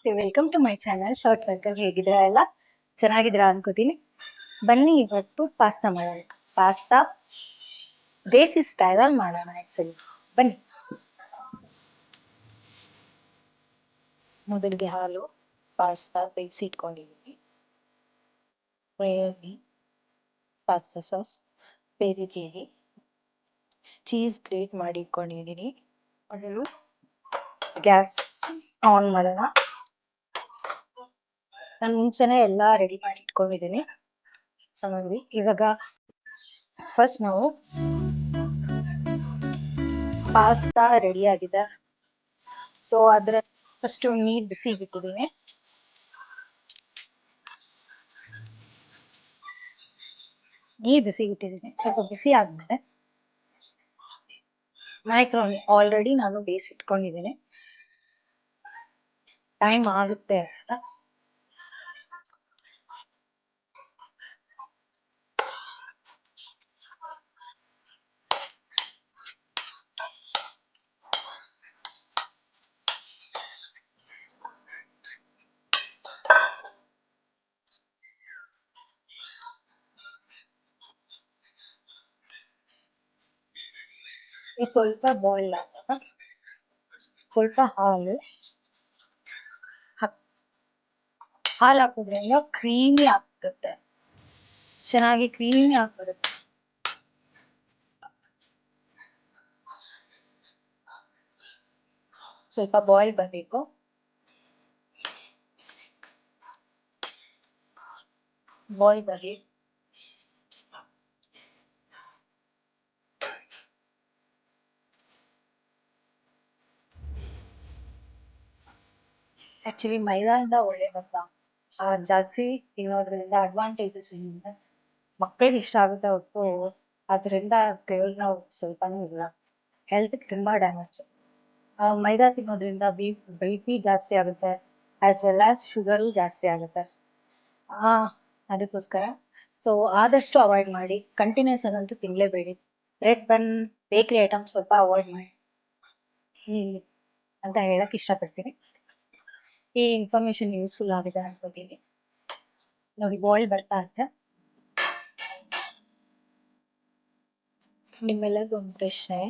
ನಮಸ್ತೆ, welcome to my channel short worker. ಹೇಗಿದ್ದೀರಾ ಎಲ್ಲ? ಚೆನ್ನಾಗಿದ್ದೀರಾ ಅನ್ಕೋತೀನಿ. ಬನ್ನಿ ಇವತ್ತು ಪಾಸ್ತಾ ಮಾಡೋಣ. ಪಾಸ್ತಾ ದೇಸಿ ಸ್ಟೈಲಲ್ಲಿ ಮಾಡೋಣ. ಆಕ್ಚುಲಿ ಬನ್ನಿ. ಮೊದಲಿಗೆ ಹಾಲು, ಪಾಸ್ತಾ ಬೇಯಿಸಿ ಇಟ್ಕೊಂಡಿದ್ದೀನಿ, ರೇವಿ, ಪಾಸ್ತಾ ಸಾಸ್, ಪೇರಿ ಪೇರಿ, ಚೀಸ್ ಗ್ರೇಟ್ ಮಾಡಿ ಇಟ್ಕೊಂಡಿದ್ದೀನಿ. ಮೊದಲು ಗ್ಯಾಸ್ ಆನ್ ಮಾಡೋಣ. ನಾನು ಮುಂಚೆನೆ ಎಲ್ಲ ರೆಡಿ ಮಾಡಿ ಇಟ್ಕೊಂಡಿದ್ದೀನಿ. ನೋಡಿ, ಇವಾಗ ಫಸ್ಟ್ ನಾವು ಪಾಸ್ತಾ ರೆಡಿ ಆಗಿದೆ. ಸೊ ಅದ್ರ ಫಸ್ಟ್ ನೀರು ಬಿಸಿ ಬಿಟ್ಟಿದ್ದೀನಿ. ಸ್ವಲ್ಪ ಬಿಸಿ ಆದ್ಮೇಲೆ ಮೈಕ್ರೋನಿ ಆಲ್ರೆಡಿ ನಾನು ಬೇಯಿಸಿಟ್ಕೊಂಡಿದ್ದೀನಿ. ಟೈಮ್ ಆಗುತ್ತೆ ಅಂತ ಸ್ವಲ್ಪ ಬಾಯ್ಲ್ ಆಗ ಸ್ವಲ್ಪ ಹಾಲು ಹಾಕೋದ್ರಿಂದ ಕ್ರೀಮಿ ಆಗ್ತದೆ, ಚೆನ್ನಾಗಿ ಕ್ರೀಮಿ ಆಗ್ಬರುತ್ತೆ. ಸ್ವಲ್ಪ ಬಾಯ್ಲ್ ಬರಬೇಕು. ಬಾಯ್ಲ್ ಬರಲಿ. ಆಕ್ಚುಲಿ ಮೈದಾದಿಂದ ಒಳ್ಳೇದಲ್ಲ, ಜಾಸ್ತಿ ತಿನ್ನೋದ್ರಿಂದ ಅಡ್ವಾಂಟೇಜಸ್ ಏನಿದೆ, ಮಕ್ಕಳಿಗೆ ಇಷ್ಟ ಆಗುತ್ತೆ ಹೊತ್ತು ಅದರಿಂದ ಪ್ರಯೋಜನ ಸ್ವಲ್ಪನೂ ಇಲ್ಲ. ಹೆಲ್ತ್ಗೆ ತುಂಬಾ ಡ್ಯಾಮೇಜ್. ಮೈದಾ ತಿನ್ನೋದ್ರಿಂದ ಬಿ ಪಿ ಜಾಸ್ತಿ ಆಗುತ್ತೆ, ಆಸ್ ವೆಲ್ ಆಸ್ ಶುಗರು ಜಾಸ್ತಿ ಆಗುತ್ತೆ. ಅದಕ್ಕೋಸ್ಕರ ಸೊ ಆದಷ್ಟು ಅವಾಯ್ಡ್ ಮಾಡಿ. ಕಂಟಿನ್ಯೂಸ್ ಆಗಂತೂ ತಿನ್ನಲೇಬೇಡಿ. ಬ್ರೆಡ್ ಬನ್ ಬೇಕರಿ ಐಟಮ್ ಸ್ವಲ್ಪ ಅವಾಯ್ಡ್ ಮಾಡಿ ಅಂತ ಹೇಳಕ್ ಇಷ್ಟಪಡ್ತೀನಿ. ಈ ಇನ್ಫಾರ್ಮೇಶನ್ ಯೂಸ್ಫುಲ್ ಆಗಿದೆ ಅನ್ಕೋತೀನಿ. ನೋಡಿ, ಬಾಯ್ಲ್ ಬರ್ತಾ ಇದೆ. ನಿಮ್ಮೆಲ್ಲರಿಗೂ ಒಂದು ಪ್ರಶ್ನೆ,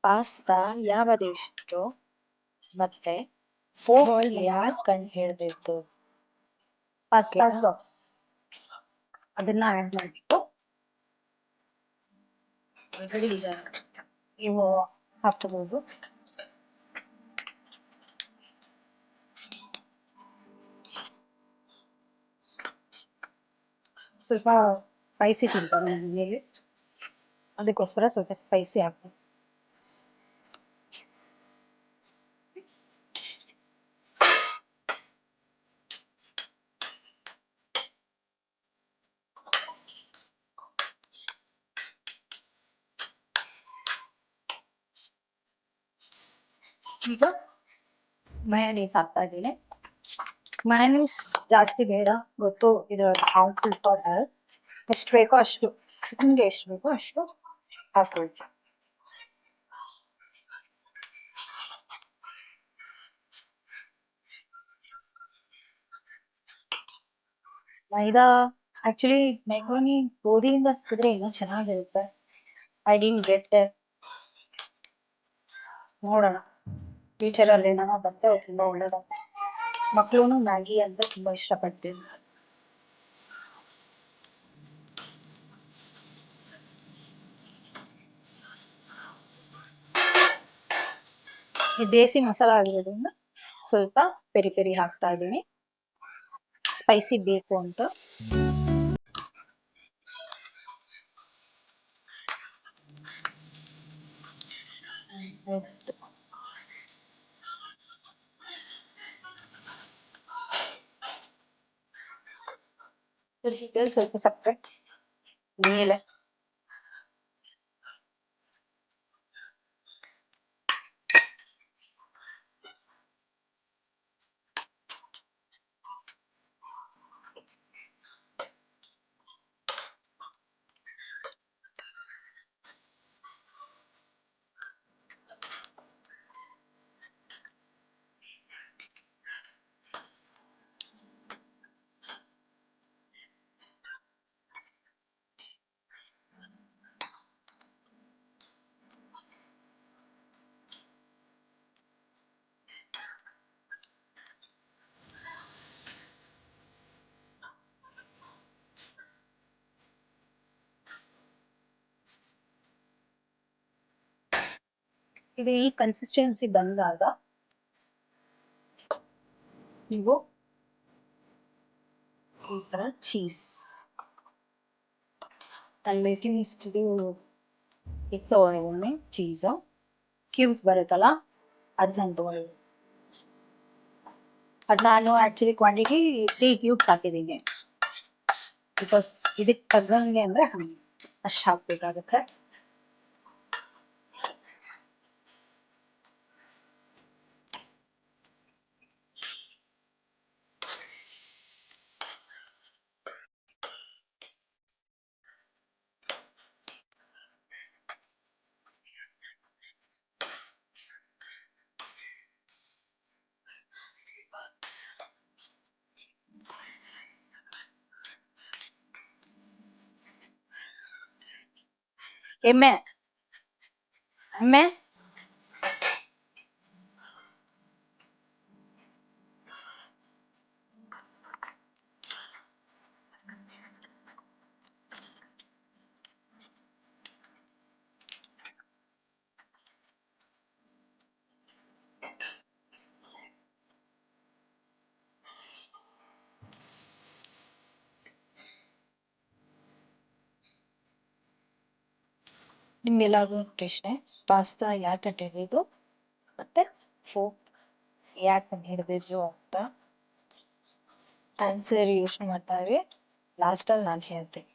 ಪಾಸ್ತಾ ಯಾವ ದೇಶದ್ದು ಮತ್ತೆ ಫೋಕ್ ಯಾರು ಕಂಡು ಹಿಡಿದಿದ್ದು? ಪಾಸ್ತಾ ಸಾಸ್ ಅದನ್ನ ಆಡ್ ಮಾಡ್ಬಿಟ್ಟು ನೀವು ಹಾಕ್ಕೋಬಹುದು. ಸ್ವಲ್ಪ ಸ್ಪೈಸಿ ತಿಂತಾರೆ ಮನೆಯಲ್ಲಿ, ಅದಕ್ಕೋಸ್ಕರ ಸ್ವಲ್ಪ ಸ್ಪೈಸಿ ಹಾಕ್ಬೇಕು. ಈಗ ಮಯೋನೀಸ್ ಹಾಕ್ತಾ ಇದ್ದೀನಿ. ಮಯೋನೀಸ್ ಜಾಸ್ತಿ ಬೇಡ, ಗೊತ್ತು ಇದರ ಎಷ್ಟು ಬೇಕೋ ಅಷ್ಟು, ನಿಮ್ಗೆ ಎಷ್ಟು ಬೇಕೋ ಅಷ್ಟು ಹಾಕೊಳ್ಳಿ. ಮೈದಾ ಆಕ್ಚುಲಿ ಮೆಕ್ರೋನಿ ಗೋಧಿಯಿಂದ ಹಾಕಿದ್ರೆ ಇನ್ನೂ ಚೆನ್ನಾಗಿರುತ್ತೆ. I didn't get it. ನೋಡೋಣ, ಫ್ಯೂಚರಲ್ಲಿ ಏನೋ ಬಂದ್ರೆ ತುಂಬಾ ಒಳ್ಳೇದು. ಮಕ್ಕಳು ಮ್ಯಾಗಿ ಅಂದ್ರೆ ತುಂಬಾ ಇಷ್ಟಪಡ್ತೀನಿ. ಈ ದೇಸಿ ಮಸಾಲ ಆಗಿರೋದ್ರಿಂದ ಸ್ವಲ್ಪ ಪೆರಿ ಪೆರಿ ಹಾಕ್ತಾ ಇದ್ದೀನಿ, ಸ್ಪೈಸಿ ಬೇಕು ಅಂತ. ನೆಕ್ಸ್ಟ್ ಸ್ವಲ್ಪ ಸಕ್ಕರೆ ಮೇಲೆ ಇದು ಈ ಕನ್ಸಿಸ್ಟೆನ್ಸಿ ಬಂದಾಗ ನೀವು ಈ ತರ ಚೀಸ್ ಮೇಕಿಂಗ್ ಇಷ್ಟು ಇತ್ತು ಒಮ್ಮೆ ಚೀಸು ಕ್ಯೂಬ್ಸ್ ಬರುತ್ತಲ್ಲ ಅದನ್ನ ತಗೊಳ್ಳಿ. ಅದು ನಾನು ಆಕ್ಚುಲಿ ಕ್ವಾಂಟಿಟಿ 3 ಕ್ಯೂಬ್ಸ್ ಹಾಕಿದ್ದೀನಿ ಬಿಕಾಸ್ ಇದಕ್ಕೆ ತగ్గಂಗೆ ಅಂದ್ರೆ ಅಷ್ಟು ಹಾಕ್ಬೇಕಾಗುತ್ತೆ. ಎಮ್ಮೆ ಎಮ್ಮೆ ನಿಮ್ಗೆಲ್ಲಾರ್ಗೂ ಪ್ರಶ್ನೆ, ಪಾಸ್ತಾ ಯಾಕೆ ಹಿಡಿದಿದ್ದು ಮತ್ತೆ ಫೋಕ್ ಯಾಕೆ ಹಿಡಿದಿದ್ರು ಅಂತ ಆನ್ಸರ್ ಯೋಚನೆ ಮಾಡ್ತಾ ಇರಿ. ಲಾಸ್ಟಲ್ಲಿ ನಾನು ಹೇಳ್ತೀನಿ.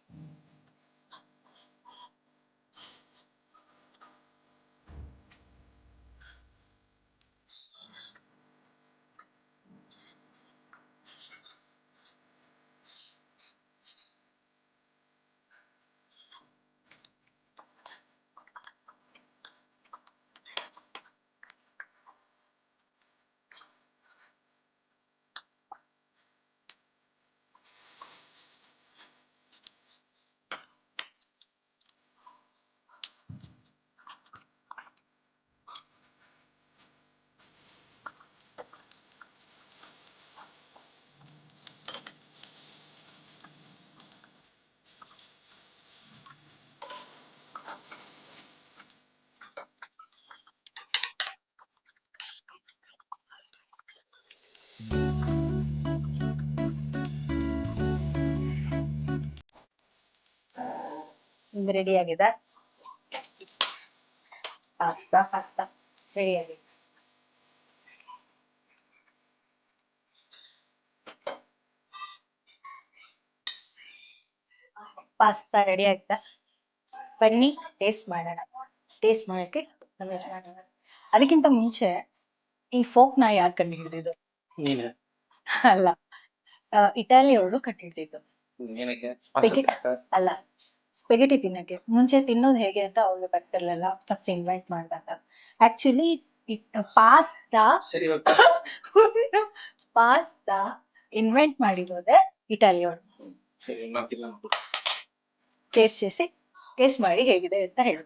ರೆಡಿ ಆಗಿದೆ ಪಾಸ್ತಾ ರೆಡಿ ಆಗಿದೆ. ಪಾಸ್ತಾ ರೆಡಿ ಆಯ್ತಾ? ಬನ್ನಿ ಟೇಸ್ಟ್ ಮಾಡೋಣ. ಟೇಸ್ಟ್ ಮಾಡೋಕ್ಕೆ ಮಾಡೋಣ. ಅದಕ್ಕಿಂತ ಮುಂಚೆ ಈ ಫೋಕ್ ನ ಯಾರು ಕಂಡು ಹಿಡಿದಿದ್ದು? ಅಲ್ಲ, ಇಟಾಲಿ ಅವರು ಕಂಡು ಹಿಡಿದಿದ್ದು. ಅಲ್ಲ, ಸ್ಪೆಗೆಟಿ ತಿನ್ನಕ್ಕೆ. ಮುಂಚೆ ತಿನ್ನೋದು ಹೇಗೆ ಅಂತ ಅವ್ರಿಗೆ ಗೊತ್ತಿರಲಿಲ್ಲ, ಫಸ್ಟ್ ಇನ್ವೈಟ್ ಮಾಡಿದಾಗ. ಆಕ್ಚುಲಿ ಪಾಸ್ತಾ ಇನ್ವೆಂಟ್ ಮಾಡಿರೋದೇ ಇಟಾಲಿಯವರು. ಟೇಸ್ಟ್ ಮಾಡಿ ಹೇಗಿದೆ ಅಂತ ಹೇಳು.